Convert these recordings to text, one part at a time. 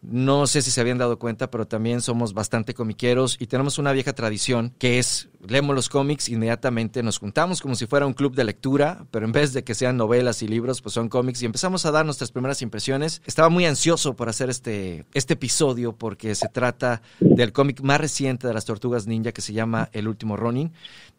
no sé si se habían dado cuenta, pero también somos bastante comiqueros y tenemos una vieja tradición que es, leemos los cómics, inmediatamente nos juntamos como si fuera un club de lectura, pero en vez de que sean novelas y libros, pues son cómics y empezamos a dar nuestras primeras impresiones. Estaba muy ansioso por hacer este episodio porque se trata del cómic más reciente de las Tortugas Ninja que se llama El Último Ronin.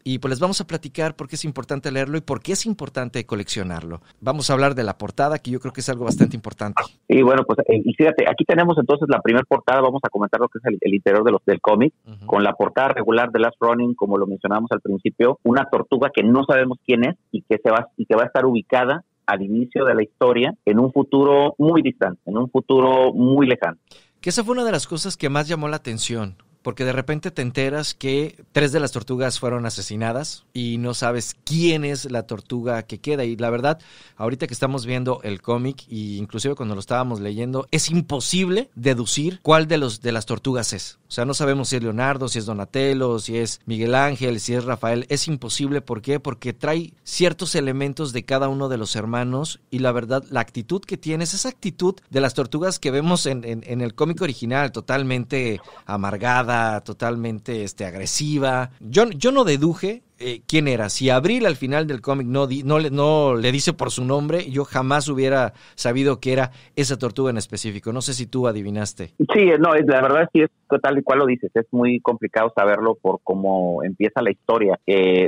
Y pues les vamos a platicar por qué es importante leerlo y por qué es importante coleccionarlo. Vamos a hablar de la portada, que yo creo que es algo bastante importante. Y bueno, pues y fíjate, aquí tenemos entonces la primera portada. Vamos a comentar lo que es el interior del cómic, con la portada regular de Last Ronin, como lo mencionamos al principio, una tortuga que no sabemos quién es y que va a estar ubicada al inicio de la historia en un futuro muy distante, en un futuro muy lejano. Que esa fue una de las cosas que más llamó la atención. Porque de repente te enteras que 3 de las tortugas fueron asesinadas y no sabes quién es la tortuga que queda. Y la verdad, ahorita que estamos viendo el cómic, y inclusive cuando lo estábamos leyendo, es imposible deducir cuál de las tortugas es. O sea, no sabemos si es Leonardo, si es Donatello, si es Miguel Ángel, si es Rafael. Es imposible. ¿Por qué? Porque trae ciertos elementos de cada uno de los hermanos y la verdad, la actitud que tienes, esa actitud de las tortugas que vemos en el cómic original, totalmente amargada, totalmente agresiva. Yo no deduje quién era. Si Abril al final del cómic no le dice por su nombre, yo jamás hubiera sabido que era esa tortuga en específico. No sé si tú adivinaste. Sí, no, la verdad es que es tal y cual lo dices. Es muy complicado saberlo por cómo empieza la historia.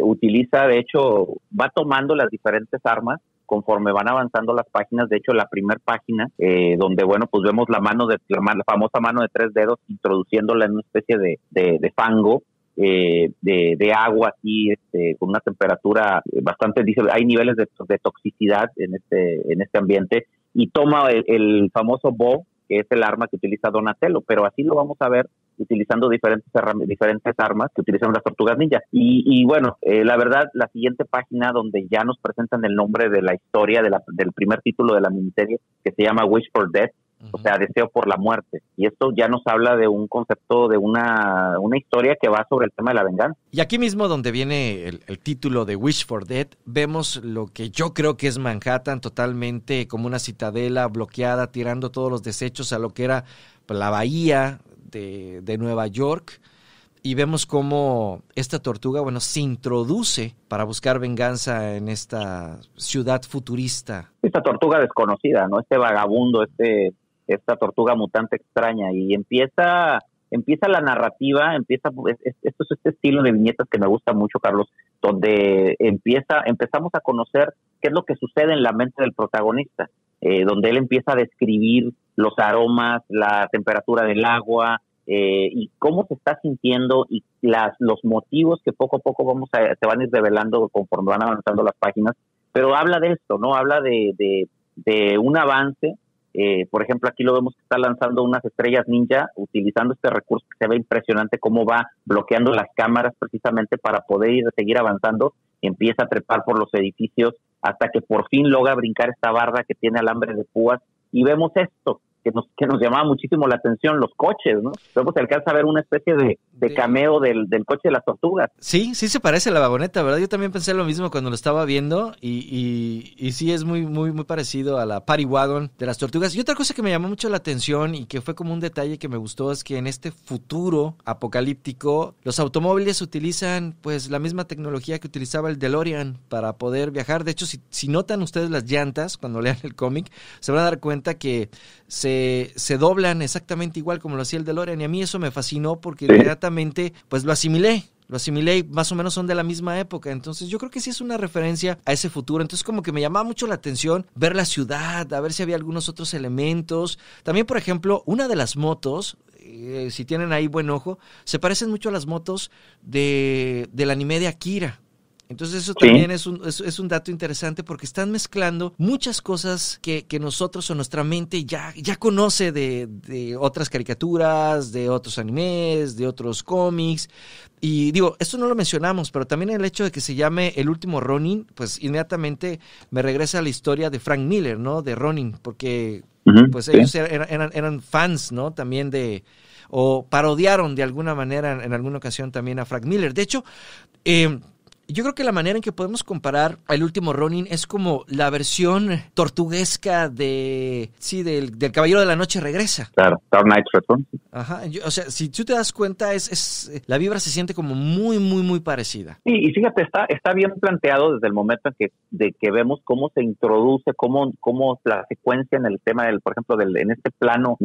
Utiliza, de hecho, va tomando las diferentes armas conforme van avanzando las páginas. De hecho, la primera página, donde, bueno, pues vemos la famosa mano de 3 dedos, introduciéndola en una especie de fango, de agua, así, con una temperatura bastante, dice, hay niveles de toxicidad en este ambiente, y toma el famoso bow, que es el arma que utiliza Donatello, pero así lo vamos a ver utilizando diferentes armas que utilizan las tortugas ninja. Y bueno, la verdad, la siguiente página donde ya nos presentan el nombre de la historia del primer título de la miniserie, que se llama Wish for Death, o sea, deseo por la muerte. Y esto ya nos habla de un concepto, de una historia que va sobre el tema de la venganza. Y aquí mismo donde viene el título de Wish for Death, vemos lo que yo creo que es Manhattan, totalmente como una citadela bloqueada, tirando todos los desechos a lo que era la bahía de Nueva York. Y vemos cómo esta tortuga, bueno, se introduce para buscar venganza en esta ciudad futurista. Esta tortuga desconocida, ¿no? Este vagabundo, esta tortuga mutante extraña, y empieza la narrativa, esto es este estilo de viñetas que me gusta mucho, Carlos, donde empezamos a conocer qué es lo que sucede en la mente del protagonista, donde él empieza a describir los aromas, la temperatura del agua, y cómo se está sintiendo, y los motivos que poco a poco se van a ir revelando conforme van avanzando las páginas. Pero habla de esto, ¿no? Habla de un avance. Por ejemplo, aquí lo vemos que está lanzando unas estrellas ninja, utilizando este recurso que se ve impresionante, cómo va bloqueando las cámaras precisamente para poder seguir avanzando. Empieza a trepar por los edificios hasta que por fin logra brincar esta barda que tiene alambre de púas, y vemos esto que nos llamaba muchísimo la atención, los coches, ¿no? Luego se alcanza a ver una especie de cameo del coche de las tortugas. Sí se parece a la vagoneta, ¿verdad? Yo también pensé lo mismo cuando lo estaba viendo, y sí es muy, muy, muy parecido a la Party Wagon de las tortugas. Y otra cosa que me llamó mucho la atención y que fue como un detalle que me gustó es que en este futuro apocalíptico los automóviles utilizan pues la misma tecnología que utilizaba el DeLorean para poder viajar. De hecho, si notan ustedes las llantas cuando lean el cómic, se van a dar cuenta que se doblan exactamente igual como lo hacía el DeLorean, y a mí eso me fascinó porque inmediatamente pues lo asimilé, y más o menos son de la misma época. Entonces yo creo que sí es una referencia a ese futuro. Entonces como que me llamaba mucho la atención ver la ciudad, a ver si había algunos otros elementos. También, por ejemplo, una de las motos, si tienen ahí buen ojo, se parecen mucho a las motos del anime de Akira. Entonces eso también es un dato interesante, porque están mezclando muchas cosas que nosotros o nuestra mente ya conoce de otras caricaturas, de otros animes, de otros cómics. Y digo, esto no lo mencionamos, pero también el hecho de que se llame El Último Ronin, pues inmediatamente me regresa a la historia de Frank Miller, ¿no? De Ronin, porque pues ellos eran fans, ¿no? También o parodiaron de alguna manera en alguna ocasión también a Frank Miller. De hecho, Yo creo que la manera en que podemos comparar El Último Ronin es como la versión tortuguesca del Caballero de la Noche Regresa. Claro, Dark Knight Returns. Ajá, o sea, si tú te das cuenta, la vibra se siente como muy, muy, muy parecida. Sí, y fíjate, está bien planteado desde el momento de que vemos cómo se introduce, cómo la secuencia en el tema por ejemplo, en este plano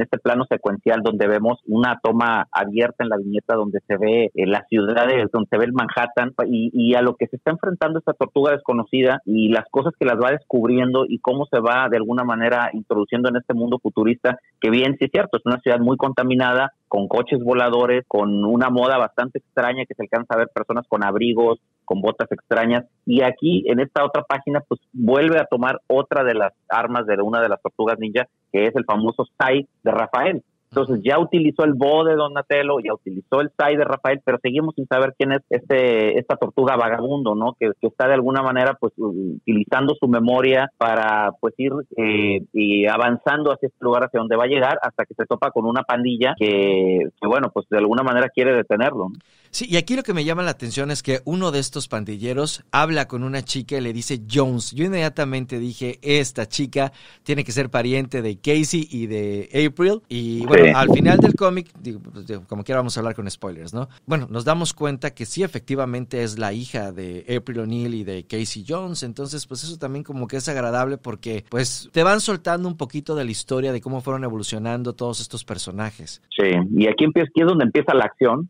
secuencial donde vemos una toma abierta en la viñeta donde se ve las ciudades, donde se ve el Manhattan y a lo que se está enfrentando esta tortuga desconocida y las cosas que las va descubriendo y cómo se va de alguna manera introduciendo en este mundo futurista, que bien, sí es cierto, es una ciudad muy contaminada, con coches voladores, con una moda bastante extraña que se alcanza a ver personas con abrigos, con botas extrañas, y aquí en esta otra página pues vuelve a tomar otra de las armas de una de las tortugas ninja, que es el famoso Sai de Rafael. Entonces ya utilizó el Bo de Donatello, ya utilizó el Sai de Rafael, pero seguimos sin saber quién es esta tortuga vagabundo, ¿no? Que está de alguna manera pues utilizando su memoria para pues ir y avanzando hacia este lugar hacia donde va a llegar, hasta que se topa con una pandilla que bueno, pues de alguna manera quiere detenerlo, ¿no? Sí, y aquí lo que me llama la atención es que uno de estos pandilleros habla con una chica y le dice Jones. Yo inmediatamente dije, esta chica tiene que ser pariente de Casey y de April. Y bueno, sí, al final del cómic, como quiera vamos a hablar con spoilers, ¿no? Bueno, nos damos cuenta que sí, efectivamente es la hija de April O'Neil y de Casey Jones. Entonces, pues eso también como que es agradable porque pues te van soltando un poquito de la historia de cómo fueron evolucionando todos estos personajes. Sí, y aquí es donde empieza la acción,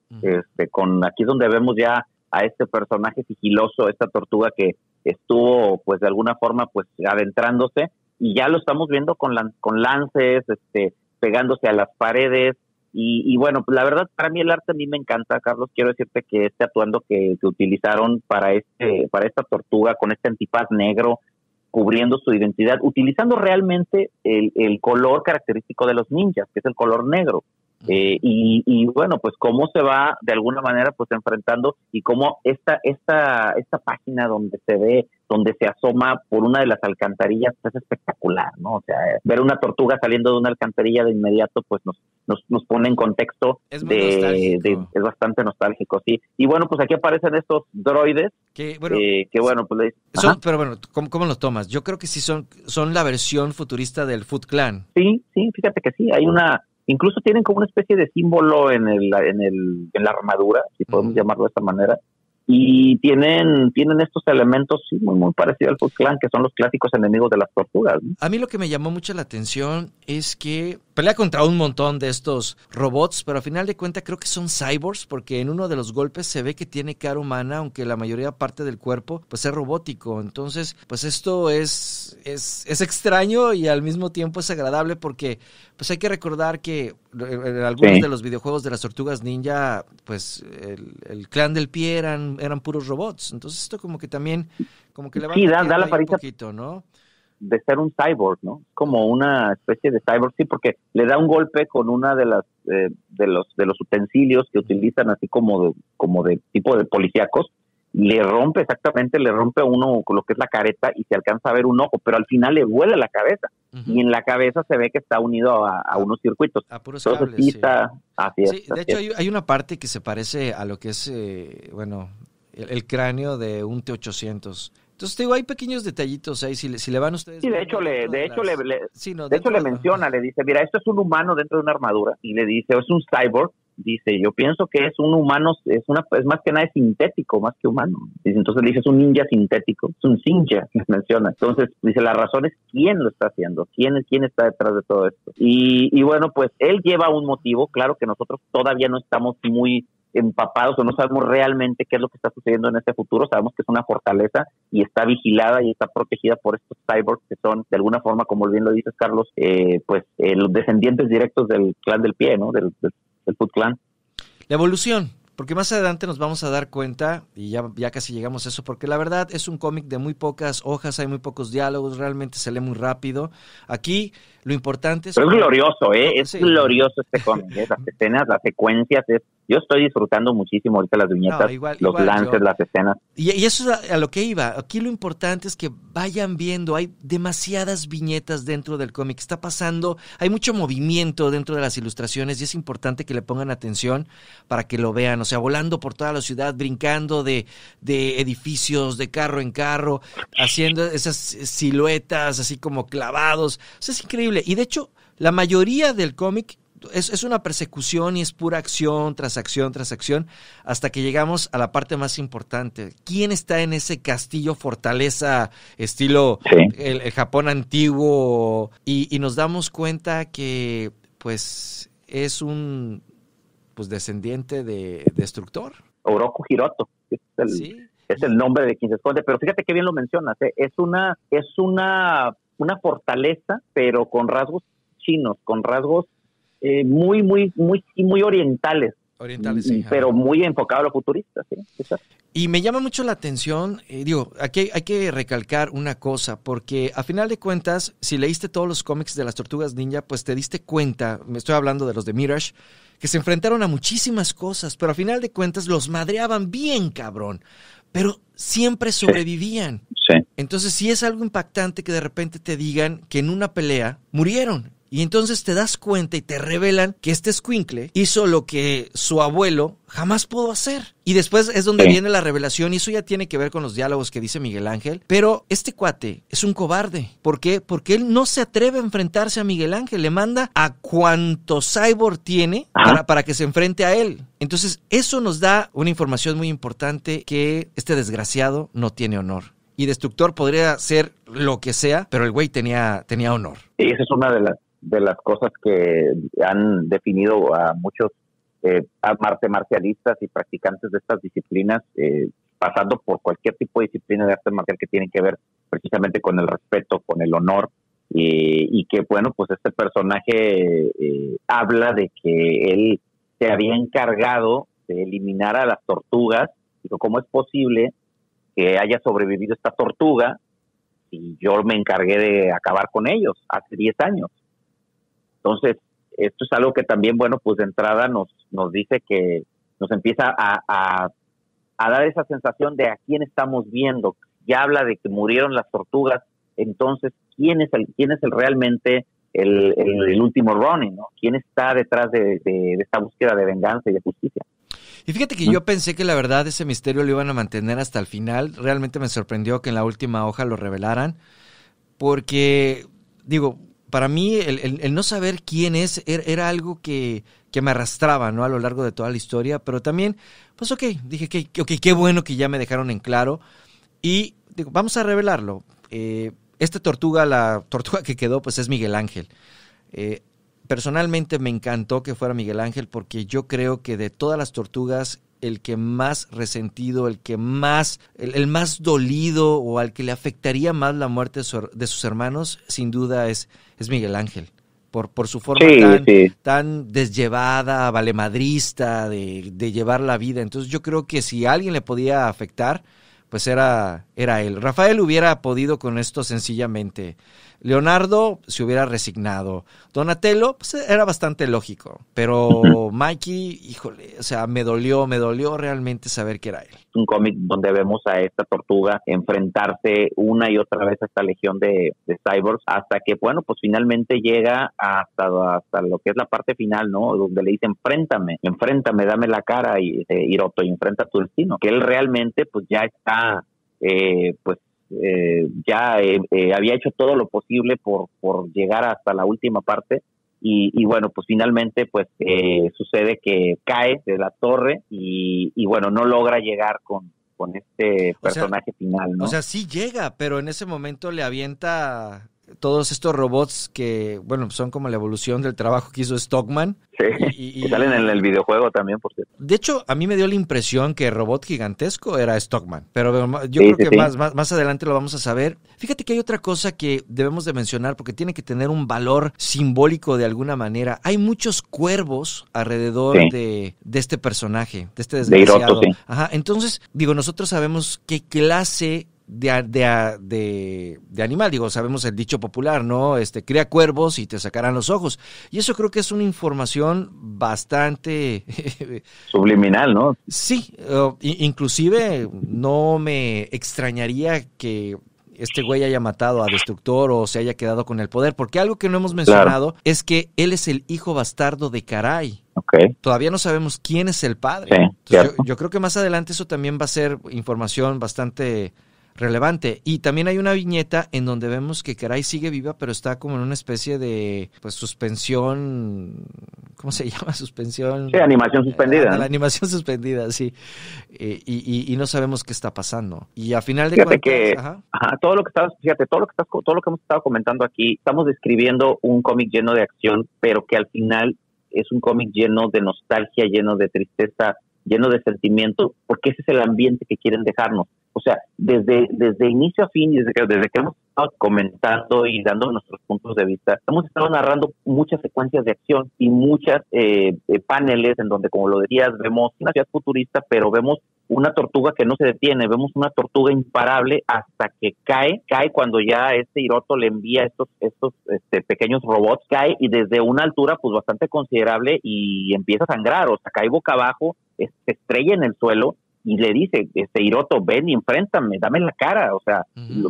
aquí es donde vemos ya a este personaje sigiloso, esta tortuga que estuvo pues de alguna forma pues adentrándose, y ya lo estamos viendo con lances, pegándose a las paredes, y bueno, pues la verdad para mí el arte a mí me encanta, Carlos. Quiero decirte que este atuendo que utilizaron para esta tortuga con este antifaz negro cubriendo su identidad, utilizando realmente el color característico de los ninjas, que es el color negro. Y bueno, pues cómo se va de alguna manera pues enfrentando, y cómo esta página donde se asoma por una de las alcantarillas pues es espectacular, ¿no? O sea, ver una tortuga saliendo de una alcantarilla de inmediato pues nos pone en contexto, es bastante nostálgico, sí. Y bueno, pues aquí aparecen estos droides que bueno, pues pero bueno, ¿cómo los tomas? Yo creo que sí son la versión futurista del Foot Clan. Sí, fíjate que sí, hay incluso tienen como una especie de símbolo en la armadura, si podemos llamarlo de esta manera, y tienen estos elementos sí, muy, muy parecidos al Foot Clan, que son los clásicos enemigos de las tortugas, ¿no? A mí lo que me llamó mucho la atención es que pelea contra un montón de estos robots, pero al final de cuentas creo que son cyborgs, porque en uno de los golpes se ve que tiene cara humana, aunque la mayoría parte del cuerpo pues es robótico. Entonces pues esto es extraño y al mismo tiempo es agradable, porque pues hay que recordar que en algunos de los videojuegos de las tortugas ninja pues el clan del pie eran puros robots. Entonces esto como que también como que le va da la apariencia un poquito, ¿no? De ser un cyborg, ¿no? Como una especie de cyborg, sí, porque le da un golpe con una de las de los utensilios que utilizan así como de tipo de policíacos, le rompe uno con lo que es la careta y se alcanza a ver un ojo, pero al final le vuela la cabeza, y en la cabeza se ve que está unido a unos circuitos. A puros cables, entonces sí está, así es. Sí, de hecho hay una parte que se parece a lo que es, el cráneo de un T-800. Entonces, te digo, hay pequeños detallitos ahí, si le van ustedes... Sí, de hecho le menciona, le dice, mira, esto es un humano dentro de una armadura, y le dice, es un cyborg, dice, yo pienso que es un humano, es más que nada sintético, más que humano. Entonces le dice, es un ninja sintético, es un ninja, les menciona. Entonces dice, la razón es quién lo está haciendo, quién está detrás de todo esto. Y bueno, pues él lleva un motivo, claro que nosotros todavía no estamos muy empapados o no sabemos realmente qué es lo que está sucediendo en este futuro. Sabemos que es una fortaleza y está vigilada y está protegida por estos cyborgs que son, de alguna forma, como bien lo dices, Carlos, los descendientes directos del clan del pie, ¿no? Del Foot Clan. La evolución, porque más adelante nos vamos a dar cuenta, y ya casi llegamos a eso, porque la verdad es un cómic de muy pocas hojas, hay muy pocos diálogos, realmente se lee muy rápido. Aquí lo importante es... Pero es glorioso, es glorioso este cómic, las escenas, las secuencias, yo estoy disfrutando muchísimo ahorita las viñetas, los lances, las escenas. Y eso es a lo que iba. Aquí lo importante es que vayan viendo, hay demasiadas viñetas dentro del cómic, está pasando, hay mucho movimiento dentro de las ilustraciones y es importante que le pongan atención para que lo vean, o sea, volando por toda la ciudad, brincando de edificios, de carro en carro, haciendo esas siluetas así como clavados, o sea, es increíble. Y de hecho, la mayoría del cómic es una persecución y es pura acción tras acción tras acción hasta que llegamos a la parte más importante. ¿Quién está en ese castillo fortaleza estilo el Japón antiguo? Y nos damos cuenta que pues es un descendiente de Destructor. Oroku Hiroto, es el nombre de quien se esconde, pero fíjate que bien lo mencionas, es una fortaleza, pero con rasgos chinos, con rasgos muy orientales. Sí, pero muy enfocado a lo futurista, sí. Y me llama mucho la atención, aquí hay que recalcar una cosa, porque a final de cuentas, si leíste todos los cómics de las Tortugas Ninja, pues te diste cuenta, me estoy hablando de los de Mirage, que se enfrentaron a muchísimas cosas, pero a final de cuentas los madreaban bien, cabrón, pero siempre sobrevivían. Sí. Entonces sí es algo impactante que de repente te digan que en una pelea murieron. Y entonces te das cuenta y te revelan que este escuincle hizo lo que su abuelo jamás pudo hacer. Y después es donde viene la revelación, y eso ya tiene que ver con los diálogos que dice Miguel Ángel. Pero este cuate es un cobarde. ¿Por qué? Porque él no se atreve a enfrentarse a Miguel Ángel. Le manda a cuanto Cyborg tiene para que se enfrente a él. Entonces eso nos da una información muy importante, que este desgraciado no tiene honor. Y Destructor podría ser lo que sea, pero el güey tenía honor. Sí, esa es una de las cosas que han definido a muchos arte marcialistas y practicantes de estas disciplinas, pasando por cualquier tipo de disciplina de arte marcial, que tienen que ver precisamente con el respeto, con el honor, y que bueno, pues este personaje habla de que él se había encargado de eliminar a las tortugas. Digo, ¿cómo es posible que haya sobrevivido esta tortuga si yo me encargué de acabar con ellos hace 10 años? Entonces, esto es algo que también, bueno, pues de entrada nos dice que nos empieza a dar esa sensación de a quién estamos viendo. Ya habla de que murieron las tortugas, entonces, ¿quién es el realmente el último Ronin, ¿no? ¿Quién está detrás de esta búsqueda de venganza y de justicia? Y fíjate que yo pensé que la verdad ese misterio lo iban a mantener hasta el final. Realmente me sorprendió que en la última hoja lo revelaran, porque, para mí el no saber quién es era algo que me arrastraba, ¿no? A lo largo de toda la historia, pero también, pues dije que qué bueno que ya me dejaron en claro, y vamos a revelarlo. Esta tortuga, la tortuga que quedó, pues es Miguel Ángel. Personalmente me encantó que fuera Miguel Ángel, porque yo creo que de todas las tortugas, el que más resentido, el más dolido, o al que le afectaría más la muerte de sus hermanos, sin duda es Miguel Ángel. Por su forma tan desllevada, valemadrista, de llevar la vida. Entonces yo creo que si a alguien le podía afectar, pues era él. Rafael hubiera podido con esto sencillamente. Leonardo se hubiera resignado. Donatello, pues era bastante lógico. Pero Mikey, híjole, o sea, me dolió realmente saber que era él. Un cómic donde vemos a esta tortuga enfrentarse una y otra vez a esta legión de cyborgs, hasta que, bueno, pues finalmente llega hasta lo que es la parte final, ¿no? Donde le dice, enfréntame, dame la cara, Hiroto, y enfrenta tu destino. Que él realmente, pues ya está, había hecho todo lo posible por llegar hasta la última parte, y bueno, pues finalmente pues sucede que cae de la torre y bueno, no logra llegar con este personaje final, ¿no? O sea, sí llega, pero en ese momento le avienta todos estos robots que, bueno, son como la evolución del trabajo que hizo Stockman. Sí, que salen en el videojuego también, por cierto. De hecho, a mí me dio la impresión que el robot gigantesco era Stockman, pero yo creo que más adelante lo vamos a saber. Fíjate que hay otra cosa que debemos de mencionar, porque tiene que tener un valor simbólico de alguna manera. Hay muchos cuervos alrededor de este personaje, de este desgraciado. De Hiroto, Ajá, entonces, nosotros sabemos qué clase de animal. Digo, sabemos el dicho popular, ¿no? Cría cuervos y te sacarán los ojos. Y eso creo que es una información bastante... subliminal, ¿no? Sí, inclusive no me extrañaría que este güey haya matado a Destructor o se haya quedado con el poder, porque algo que no hemos mencionado es que él es el hijo bastardo de Karai. Okay. Todavía no sabemos quién es el padre. Sí, entonces, yo creo que más adelante eso también va a ser información bastante relevante. Y también hay una viñeta en donde vemos que Karai sigue viva, pero está como en una especie de suspensión. ¿Cómo se llama? Suspensión. Sí, animación suspendida. La animación suspendida, sí. Y no sabemos qué está pasando. Y a final de cuentas, todo lo que hemos estado comentando aquí, estamos describiendo un cómic lleno de acción, pero que al final es un cómic lleno de nostalgia, lleno de tristeza, lleno de sentimiento, porque ese es el ambiente que quieren dejarnos. O sea, desde inicio a fin, desde que hemos estado comentando y dando nuestros puntos de vista, hemos estado narrando muchas secuencias de acción y muchas paneles en donde, como lo decías, vemos una ciudad futurista, pero vemos una tortuga que no se detiene, vemos una tortuga imparable hasta que cae cuando ya Hiroto le envía estos pequeños robots, cae y desde una altura pues bastante considerable y empieza a sangrar, o sea, cae boca abajo, se estrella en el suelo y le dice, Hiroto, ven y enfréntame, dame la cara, o sea,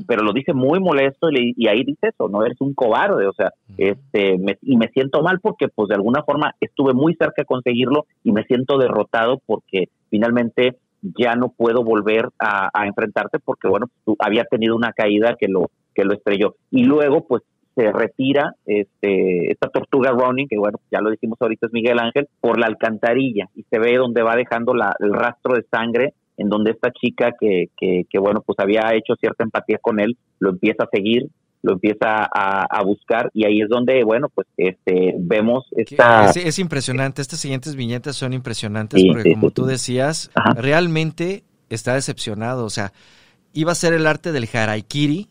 pero lo dice muy molesto y ahí dice eso, no eres un cobarde, o sea, y me siento mal porque pues de alguna forma estuve muy cerca de conseguirlo y me siento derrotado porque finalmente ya no puedo volver a enfrentarte porque bueno, tú había tenido una caída que lo estrelló y luego pues se retira esta tortuga Ronin, que bueno, ya lo dijimos ahorita es Miguel Ángel, por la alcantarilla y se ve donde va dejando el rastro de sangre en donde esta chica que bueno, pues había hecho cierta empatía con él, lo empieza a seguir, lo empieza a buscar y ahí es donde, bueno, pues vemos esta... Es impresionante, estas siguientes viñetas son impresionantes porque como tú decías, realmente está decepcionado, o sea, iba a ser el arte del Haraikiri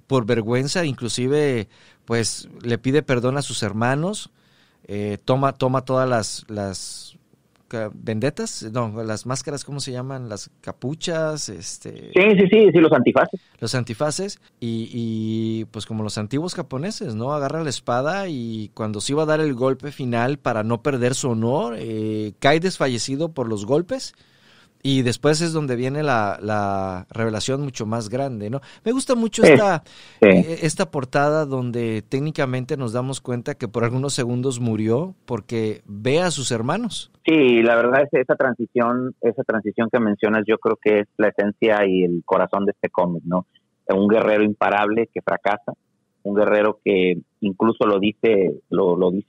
por vergüenza, inclusive pues le pide perdón a sus hermanos, toma todas las vendetas, no, las máscaras, ¿cómo se llaman? Las capuchas, Sí, los antifaces. Los antifaces y pues como los antiguos japoneses, ¿no? Agarra la espada y cuando se iba a dar el golpe final para no perder su honor, cae desfallecido por los golpes. Y después es donde viene la revelación mucho más grande, ¿no? Me gusta mucho esta portada donde técnicamente nos damos cuenta que por algunos segundos murió porque ve a sus hermanos. Sí, la verdad es que esa transición que mencionas yo creo que es la esencia y el corazón de este cómic, ¿no? Un guerrero imparable que fracasa, un guerrero que incluso lo dice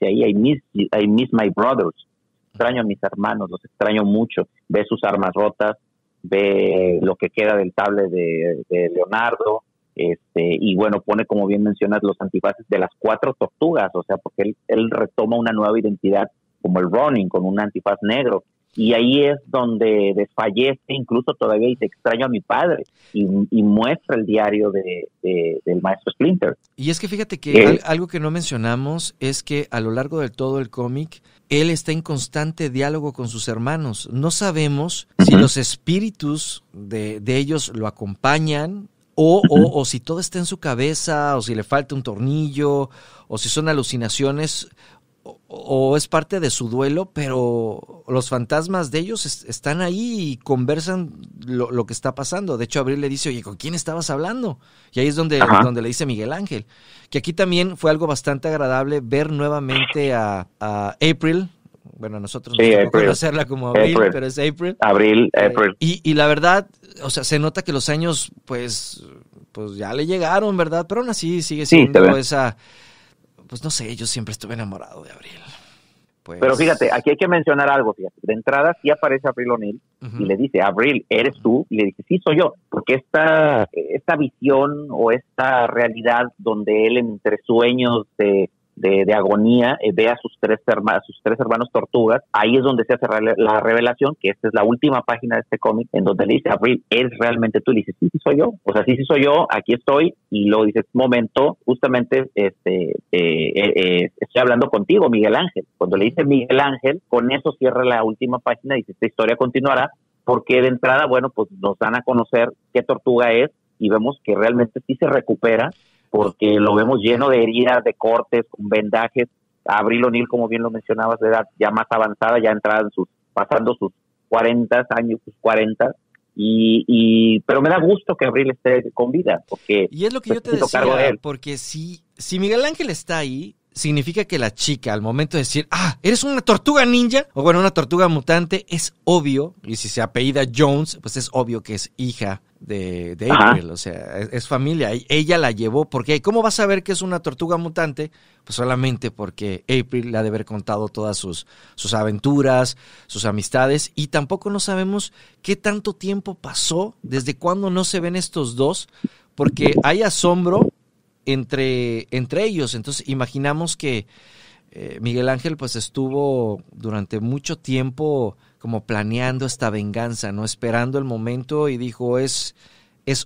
ahí, I miss my brothers. Extraño a mis hermanos, los extraño mucho. Ve sus armas rotas, ve lo que queda del tablet de Leonardo, y bueno, pone, como bien mencionas, los antifaces de las 4 tortugas, o sea, porque él retoma una nueva identidad como el Ronin, con un antifaz negro. Y ahí es donde desfallece, incluso todavía dice, extraño a mi padre, y muestra el diario del maestro Splinter. Y es que fíjate que algo que no mencionamos es que a lo largo de todo el cómic, él está en constante diálogo con sus hermanos. No sabemos si los espíritus de ellos lo acompañan, o si todo está en su cabeza, o si le falta un tornillo, o si son alucinaciones, o es parte de su duelo, pero los fantasmas de ellos están ahí y conversan lo que está pasando. De hecho, Abril le dice, oye, ¿con quién estabas hablando? Y ahí es donde le dice Miguel Ángel. Que aquí también fue algo bastante agradable ver nuevamente a April. Bueno, nosotros nos tocó conocerla como Abril, pero es April. April. Y la verdad, o sea, se nota que los años, pues ya le llegaron, ¿verdad? Pero aún así sigue siendo esa... Pues no sé, yo siempre estuve enamorado de Abril. Pues... Pero fíjate, aquí hay que mencionar algo, fíjate. De entrada sí aparece Abril O'Neil y le dice, Abril, ¿eres tú? Y le dice, sí, soy yo. Porque esta visión o esta realidad donde él entre sueños de agonía ve a sus tres hermanos tortugas, ahí es donde se hace la revelación, que esta es la última página de este cómic, en donde le dice, Abril, ¿eres realmente tú? Y le dice, sí soy yo, o sea, sí soy yo, aquí estoy, y luego dice, momento, justamente estoy hablando contigo, Miguel Ángel. Cuando le dice Miguel Ángel, con eso cierra la última página y dice, esta historia continuará, porque de entrada, bueno, pues nos dan a conocer qué tortuga es, y vemos que realmente sí se recupera, porque lo vemos lleno de heridas, de cortes, con vendajes. Abril O'Neil, como bien lo mencionabas, de edad ya más avanzada, ya entrada pasando sus 40 años, sus 40, pero me da gusto que Abril esté con vida, porque y es lo que yo te decía, porque si Miguel Ángel está ahí, significa que la chica, al momento de decir, eres una tortuga ninja, o bueno, una tortuga mutante, es obvio, y si se apellida Jones, pues es obvio que es hija de April, o sea, es familia. Ella la llevó, porque ¿cómo vas a saber que es una tortuga mutante? Pues solamente porque April le ha de haber contado todas sus aventuras, sus amistades, y tampoco no sabemos qué tanto tiempo pasó, desde cuándo no se ven estos dos, porque hay asombro entre ellos. Entonces imaginamos que Miguel Ángel pues estuvo durante mucho tiempo como planeando esta venganza, ¿no? Esperando el momento, y dijo es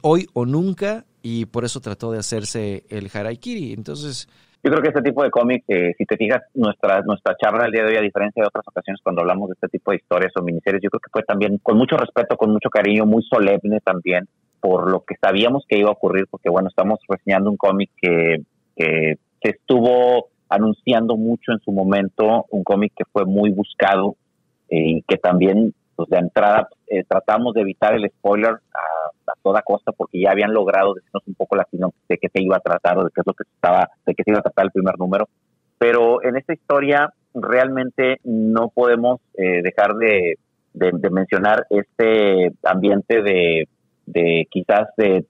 hoy o nunca, y por eso trató de hacerse el harakiri. Entonces yo creo que este tipo de cómic, si te fijas, nuestra charla del día de hoy, a diferencia de otras ocasiones cuando hablamos de este tipo de historias o miniseries, yo creo que fue también con mucho respeto, con mucho cariño, muy solemne también, por lo que sabíamos que iba a ocurrir, porque bueno, estamos reseñando un cómic que se estuvo anunciando mucho en su momento, un cómic que fue muy buscado, y que también, pues de entrada, tratamos de evitar el spoiler a toda costa, porque ya habían logrado decirnos un poco la sinopsis de qué se iba a tratar, o de qué es lo que de qué se iba a tratar el primer número. Pero en esta historia realmente no podemos dejar de mencionar este ambiente de quizás de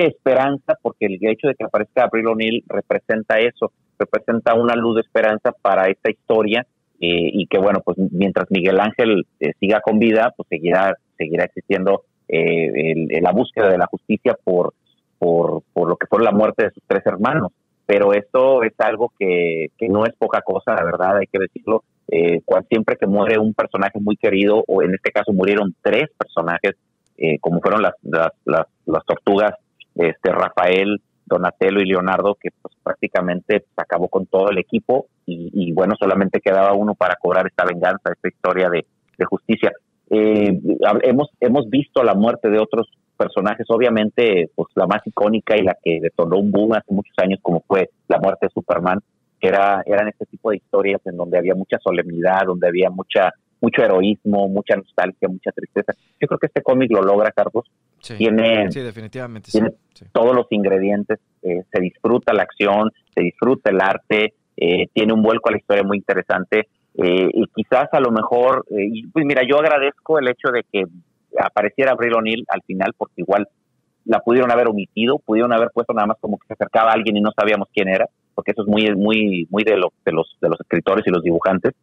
esperanza, porque el hecho de que aparezca Abril O'Neil representa eso, representa una luz de esperanza para esta historia, y que bueno, pues mientras Miguel Ángel siga con vida, pues seguirá existiendo la búsqueda de la justicia por lo que fue la muerte de sus 3 hermanos. Pero esto es algo que no es poca cosa, la verdad, hay que decirlo. Siempre que muere un personaje muy querido, o en este caso murieron 3 personajes, como fueron las tortugas, Rafael, Donatello y Leonardo, que pues prácticamente se acabó con todo el equipo, y bueno, solamente quedaba uno para cobrar esta venganza, esta historia de justicia. Hemos visto la muerte de otros personajes, obviamente pues la más icónica y la que detonó un boom hace muchos años, como fue la muerte de Superman, que eran este tipo de historias en donde había mucha solemnidad, donde había mucho heroísmo, mucha nostalgia, mucha tristeza. Yo creo que este cómic lo logra, Carlos. Sí, definitivamente. Tiene todos los ingredientes, se disfruta la acción, se disfruta el arte, tiene un vuelco a la historia muy interesante, y quizás a lo mejor, pues mira, yo agradezco el hecho de que apareciera Abril O'Neil al final, porque igual la pudieron haber omitido, pudieron haber puesto nada más como que se acercaba a alguien y no sabíamos quién era, porque eso es muy de los escritores y los dibujantes,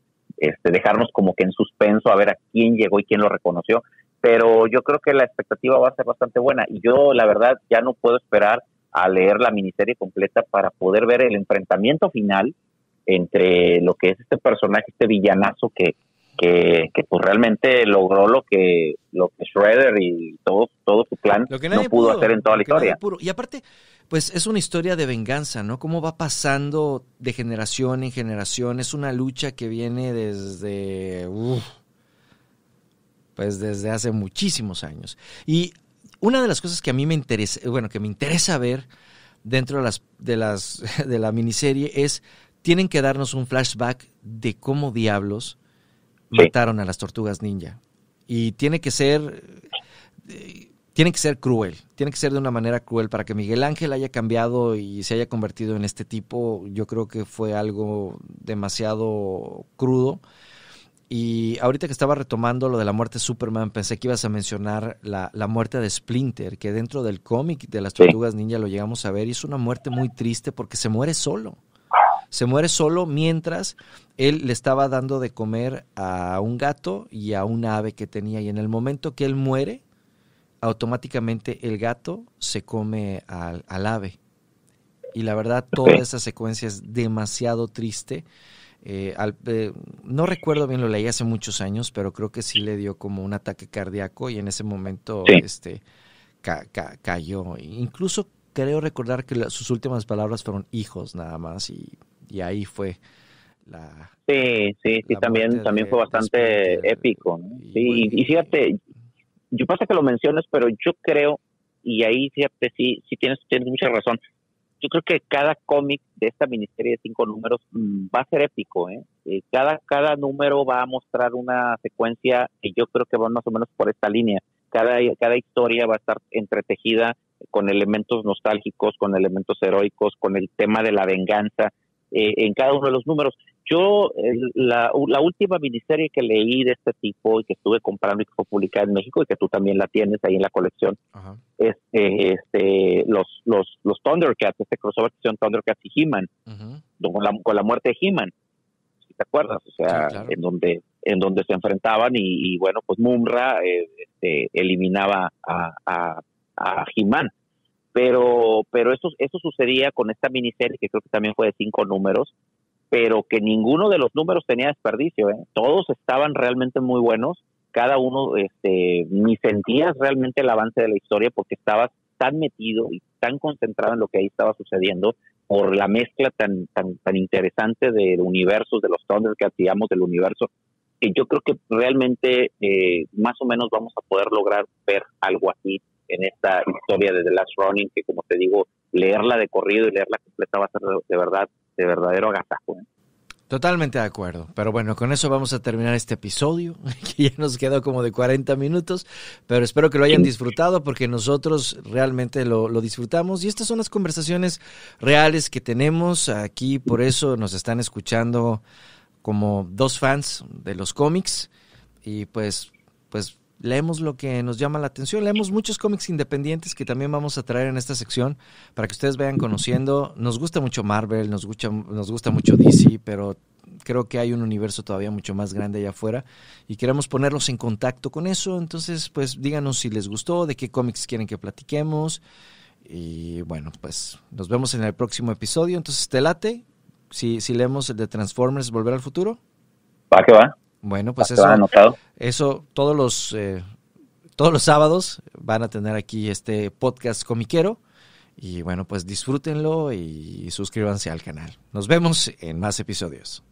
dejarnos como que en suspenso a ver a quién llegó y quién lo reconoció. Pero yo creo que la expectativa va a ser bastante buena, y yo la verdad ya no puedo esperar a leer la miniserie completa para poder ver el enfrentamiento final entre lo que es este personaje, este villanazo que pues realmente logró lo que Shredder y todo su plan no pudo hacer en toda la historia. Y aparte, pues es una historia de venganza, ¿no? Cómo va pasando de generación en generación. Es una lucha que viene desde hace muchísimos años. Y una de las cosas que a mí me interesa ver dentro de la miniserie es, tienen que darnos un flashback de cómo diablos mataron a las tortugas ninja. Y tiene que ser cruel, tiene que ser de una manera cruel para que Miguel Ángel haya cambiado y se haya convertido en este tipo. Yo creo que fue algo demasiado crudo. Y ahorita que estaba retomando lo de la muerte de Superman, pensé que ibas a mencionar la muerte de Splinter, que dentro del cómic de las tortugas ninja lo llegamos a ver, y es una muerte muy triste porque se muere solo. Se muere solo mientras él le estaba dando de comer a un gato y a un ave que tenía. Y en el momento que él muere, automáticamente el gato se come al ave. Y la verdad, toda esa secuencia es demasiado triste. No recuerdo bien, lo leí hace muchos años, pero creo que sí le dio como un ataque cardíaco y en ese momento cayó. Incluso creo recordar que sus últimas palabras fueron hijos nada más, y ahí fue la... Sí, también fue bastante épico, ¿no? Y fíjate, yo pasa que lo mencionas, pero yo creo y ahí fíjate, sí tienes mucha razón. Yo creo que cada cómic de esta miniserie de 5 números va a ser épico, ¿eh? Cada número va a mostrar una secuencia que yo creo que va más o menos por esta línea. Cada historia va a estar entretejida con elementos nostálgicos, con elementos heroicos, con el tema de la venganza en cada uno de los números. Yo, la última miniserie que leí de este tipo y que estuve comprando y que fue publicada en México y que tú también la tienes ahí en la colección, ajá, es los Thundercats, este crossover que hicieron Thundercats y He-Man, uh-huh, con la muerte de He-Man, si te acuerdas, o sea, sí, claro, en donde se enfrentaban y bueno, pues Mumm-Ra eliminaba a He-Man. Pero eso sucedía con esta miniserie que creo que también fue de 5 números, pero que ninguno de los números tenía desperdicio, ¿eh? Todos estaban realmente muy buenos, cada uno ni sentías realmente el avance de la historia porque estabas tan metido y tan concentrado en lo que ahí estaba sucediendo por la mezcla tan interesante de universos, de los Thundercats, digamos, del universo, que yo creo que realmente más o menos vamos a poder lograr ver algo así en esta historia de The Last Ronin, que como te digo, leerla de corrido y leerla completa va a ser de verdadero agasajo, ¿eh? Totalmente de acuerdo, pero bueno, con eso vamos a terminar este episodio, que ya nos quedó como de 40 minutos, pero espero que lo hayan disfrutado porque nosotros realmente lo disfrutamos y estas son las conversaciones reales que tenemos aquí, por eso nos están escuchando como 2 fans de los cómics y pues leemos lo que nos llama la atención, leemos muchos cómics independientes que también vamos a traer en esta sección para que ustedes vayan conociendo. Nos gusta mucho Marvel, nos gusta mucho DC, pero creo que hay un universo todavía mucho más grande allá afuera y queremos ponerlos en contacto con eso. Entonces, pues díganos si les gustó, de qué cómics quieren que platiquemos y bueno, pues nos vemos en el próximo episodio. Entonces, ¿te late? Si leemos el de Transformers Volver al Futuro. Va que va. Bueno, pues eso todos los sábados van a tener aquí este podcast comiquero y bueno, pues disfrútenlo y suscríbanse al canal. Nos vemos en más episodios.